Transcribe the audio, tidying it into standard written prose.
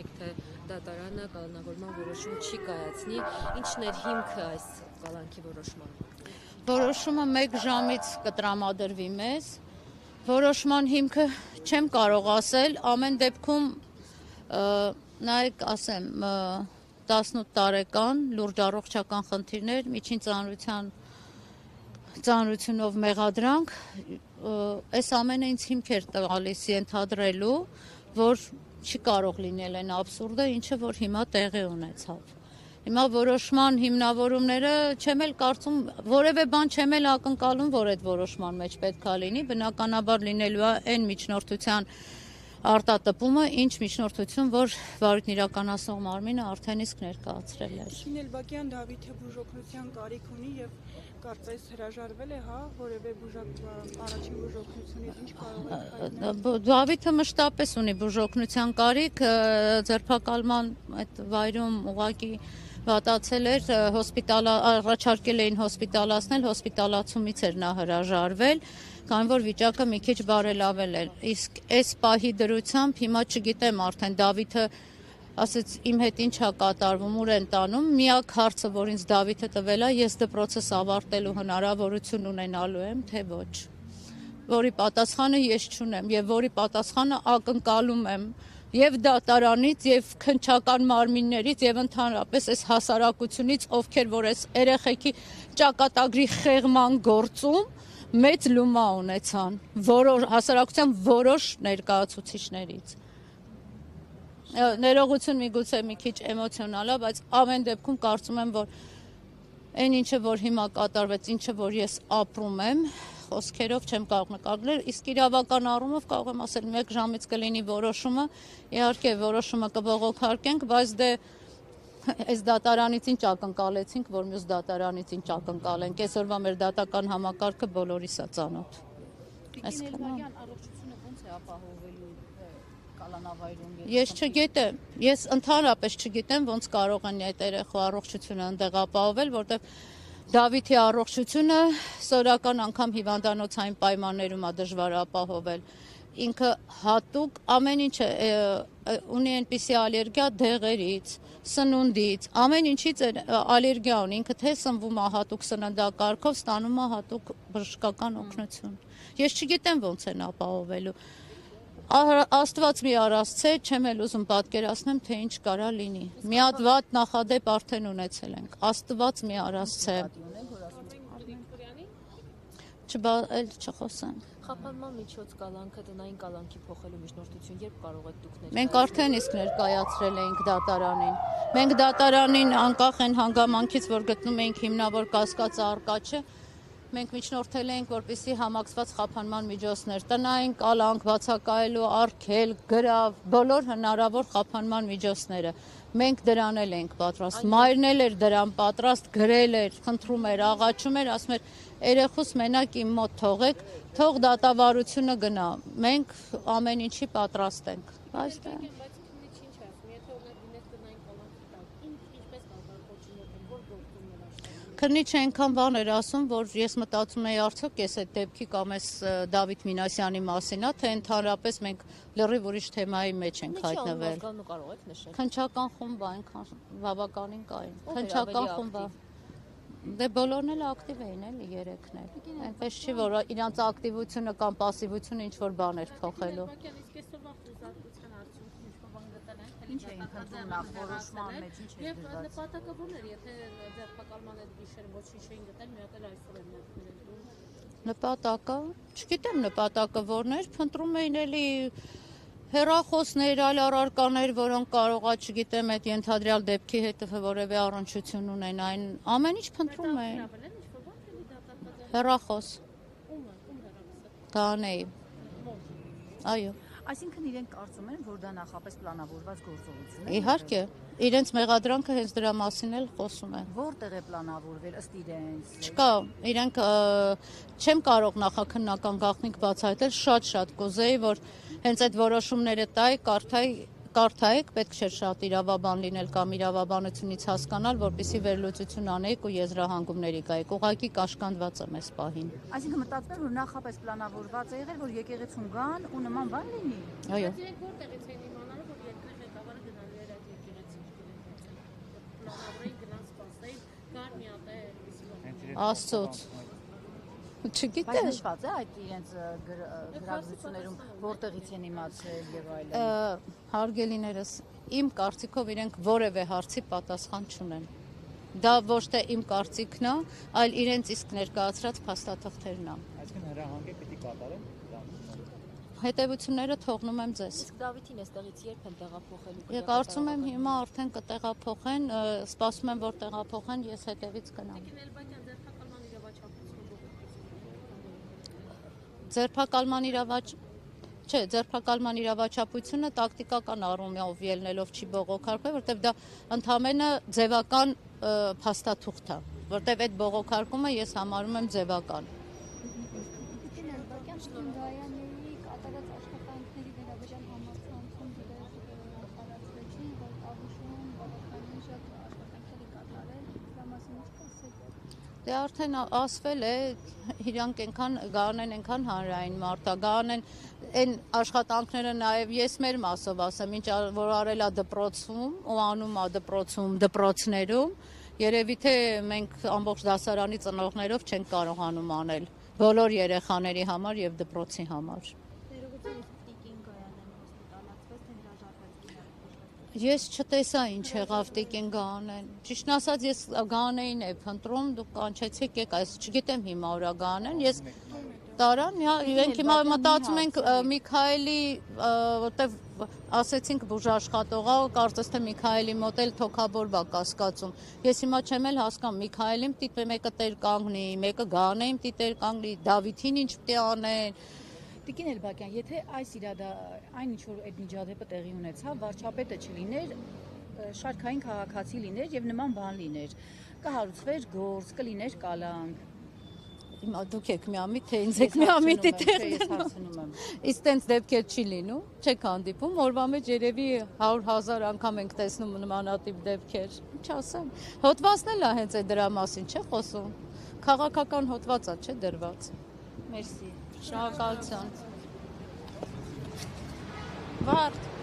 եք, թե դատարանը կալանավորման որոշում չի կայացնի, ինչն էր հիմքը այս կալանքի որոշման։ Որոշումը 1 ժամից կտրամադրվի մեզ, որոշման հիմքը չեմ կարող ասել, ամեն դեպքում նայեք ասեմ 18 տարեկան լուրջ առողջական խնդիրներ, միջին ծանրությունով մեղադրանք, այս ամենը ինձ հիմք էր տալիս ենթադրելու, որ չի կարող լինել այն աբսուրդը, ինչը որ հիմա տեղի ունեցավ։ Հիմա որոշման հիմնավորումները չեմ էլ կարծում, որևէ բան չեմ էլ ակնկալում, որ այդ որոշման մեջ պետք է լինի, բնականաբար լինելու է այն միջնորդության արտատպումը, ինչ միջնորդություն, որ վարույթն իրականացնող մարմինը արդեն իսկ ներկայացրել էր։ Շինելբակյան Դավիթը բուժօգնության կարիք ունի եւ կարծես հրաժարվել է, որևէ առաջին բուժօգնությունից ինչ կարող է։ Դավիթը մշտապես ունի բուժօգնության կարիք, ձերբակալման այդ վայրում ուղղակի վատացել էր, առաջարկել էին հոսպիտալացնել, հոսպիտալացումից էր նա հրաժարվել, քանի որ վիճակը մի քիչ բարելավել էր։ Իսկ այս պահի դրությամբ հիմա չգիտեմ արդեն Դավիթը ասեց իմ հետ ինչ է կատարվում, ուր են տանում, միակ հարցը, որ ինձ Դավիթը տվել է, ես դպրոցս ավարտելու հնարավորություն ունենալու եմ, թե ոչ։ Որի պատասխանը ես չունեմ եւ որի պատասխանը ակնկալում եմ եւ դատարանից եւ քննչական մարմիններից եւ ընդհանրապես այս հասարակությունից, ովքեր որ այս երեխեքի ճակատագրի խեղման գործում մեծ լումա ունեցան հասարակության որոշ ներկայացուցիչներից։ Ներողություն միգուցե մի քիչ էմոցիոնալ է, բայց ամեն դեպքում կարծում եմ, որ այն ինչը որ հիմա կատարվեց, ինչը որ ես ապրում եմ, խոսքերով չեմ կարող նկարագրել, իսկ իրավական առումով կարող եմ ասել 1 ժամից կլինի որոշումը, իհարկե որոշումը կբողոքարկենք, բայց դե այս դատարանից ինչ ակնկալեցինք, որ մյուս դատարանից ինչ ակնկալենք, այսօրվա մեր դատական համակարգը բոլորիս է ծանոթ։ Շինելբակյան առողջությունը ո՞նց է ապահովելու կալանավայրում։ Ես չգիտեմ, ես ընդհանրապես չգիտեմ ոնց կարող են այդ երեխու առողջությունը այնտեղ ապահովել, որտեղ Դավիթի առողջությունը սորական անգամ հիվանդանոցային պայմաններում է դժվար ապահովել։ Ինքը հատուկ ամեն ինչը ունի այնպիսի ալերգիա դեղերից, սնունդից, ամեն ինչից ալերգիա ունի, ինքը թե սնվում է հատուկ սննդակարգով, ստանում է հատուկ բժշկական օգնություն։ Ես չգիտեմ ոնց են ապահովելու։ Աստված մի առասցե, չեմ էլ ուզում պատկերացնեմ, թե ինչ կարա լինի։ Մի հատ վատ նախադեպ արդեն ունեցել ենք։ Աստված մի առասցե։ Էլ չխոսեմ։ Խափանման միջոց կալանքը տնային կալանքի փոխելու միջնորդություն երբ կարող եք դուք ներկայացնել։ Մենք արդեն իսկ ներկայացրել էինք դատարանին։ Մենք դատարանին անկախ այն հանգամանքից, որ գտնում էինք հիմնավոր կասկածը առկա չէ, մենք միջնորդել էինք, որպեսզի համակցված խափանման միջոցներ տնային կալանք, բացակայելու արգել, գրավ, բոլոր հնարավոր խափանման միջոցները։ Մենք դրան էլ ենք պատրաստ։ Մայրն էլ էր դրան պատրաստ, գրել էր, խնդրում էր, աղաչում էր, ասում էր երեխուս մենակ իմ մոտ թողեք, թող դատավարությունը գնա։ Մենք ամեն ինչի պատրաստ ենք։ Բայց դա Քննիչ այնքան բան էր ասում, որ ես մտածում էի արդյոք ես այդ դեպքի կամ այս Դավիթ Մինասյանի մասին է, թե ընդհանրապես մենք լրիվ ուրիշ թեմայի մեջ ենք հայտնվել։ Կարող եք նշել։ Քննչական խումբ այնքան բավականին կային։ Քննչական խումբը։ Դե բոլորն էլ ակտիվ էին էլի երեքն էլ։ Այնպես չի, որ իրանց ակտիվությունը կամ пассивությունը ինչ որ բան էր փոխելու։ Ինչ էին փնտրում նախ որոշման մեջ, ինչ էր դրված։ Եվ նպատակը ո՞րն էր, եթե ձերբակալման այդ գիշերը ոչինչ չէին գտել, մի հատ էլ այսօր են ներդրում։ Նպատակը, չգիտեմ նպատակը որն էր, փնտրում էին էլի հեռախոսներ, այլ առարկաներ, որոնք կարողա, չգիտեմ, այդ ենթադրյալ դեպքի հետ որևէ առնչություն ունենային, ամեն ինչ փնտրում էին։ Հեռախոս։ Կանեի։ Այո։ Այսինքն իրենք կարծում են, որ դա նախապես պլանավորված գործողություն է։ Իհարկե, իրենց մեղադրանքը հենց դրա մասին էլ խոսում է։ Որտեղ է պլանավորվել ըստ իրենց։ Չկա, իրենք չեմ կարող նախաքննական գաղտնիք բացահայտել, շատ կուզեի, որ հենց այդ որոշումները կարդայիք, պետք չէր շատ իրավաբան լինել կամ իրավաբանությունից հասկանալ, որպեսզի վերլուծություն անեիք ու եզրահանգումների գայիք, ուղղակի կաշկանդված եմ այս պահին։ Այսինքն մտածում եմ, որ նախապես պլանավորված է եղել, որ եկեղեցուն գան ու նման բան լինի։ Այո։ Իրենք որտեղից են իմանալու, որ երկրի ղեկավարը գնալու Աստծոց։ Բայց Չգիտեմ։ նշված է այդ իրենց գրագրություններում որտեղից են իմացել եւ այլն։ Հարգելիներս, իմ կարծիքով իրենք որևէ հարցի պատասխան չունեն։ Դա ոչ թե իմ կարծիքն է, այլ իրենց իսկ ներկայացրած փաստաթղթերն է։ Այսինքն հրահանգը պիտի կատարեն դա։ Հետևությունները թողնում եմ ձեզ։ Իսկ Դավիթին այստեղից երբ են տեղափոխելու։ Ես կարծում եմ հիմա արդեն կտեղափոխեն, սպասում եմ որ տեղափոխեն, ես հետևից կնամ։ Նելբակյան ձերբակալման Ձերբակալման իրավաչափությունը տակտիկական առումով ելնելով չի բողոքարկվել, որտեղ դա ընդհանրապես ձևական փաստաթուղթ է, որտեղ այդ բողոքարկումը ես համարում եմ ձևական։ Գայանների կատարած աշխատանքների վերաբերյալ համացանցում դեռ տարածվեցին, որ Տավուշում բավականին շատ աշխատանքներ կատարել, դրա մասին ինչ կասեք։ Դե արդեն ասվել է, իրանք Գայանեն այնքան հանրային մարդ է, Գայանեն այն աշխատանքները նաև ես մեր մասով ասեմ, ինչ որ արել է դպրոցում ու անում է դպրոցում, դպրոցներում, երևի թե մենք ամբողջ դասարանի ծնողներով չենք կարողանում անել բոլոր երեխաների համար եւ դպրոցի համար։ Ես չտեսա ինչ եղավ Տիկին Գայանեն։ Ճիշտն ասած ես Գայանեին եմ փնտրում, դուք կանչեցիք եք, այս չգիտեմ հիմա ուրա Գայանեն, ես տարան, իրենք հիմա մտածում ենք Միքայելի, որտեվ ասեցինք բուժաշխատողա, կարծես թե Միքայելի մոտ էլ թոքաբոր բա կասկածում։ Ես հիմա չեմ էլ հասկանում Միքայելին պիտի մեկը տեր կանգնի, մեկը Գայանեին պիտի տեր կանգնի, Դավիթին ինչ պիտի անեն։ Տիկին Էլբակյան, եթե այս այն ինչ որ այդ միջադեպը տեղի ունեցավ, վարչապետը չլիներ, շարքային քաղաքացի լիներ եւ նման բան լիներ, կհարուցվեր գործ, կլիներ կալանք։ Հիմա դուք եք միամիտ, թե ինձ եք միամիտի տեղ հարցնում եմ։ Իսկ տենց դեպքեր չի լինում, չեք հանդիպում, օրվա մեջ երևի 100,000 անգամ ենք տեսնում նմանատիպ դեպքեր։ Ինչ ասեմ, հոդվածն էլ է հենց այդ դրա մասին չէ խոսում։ Քաղաքական հոդված է, չէ դրված։ Մերսի։ Շնորհակալություն։ Վարդ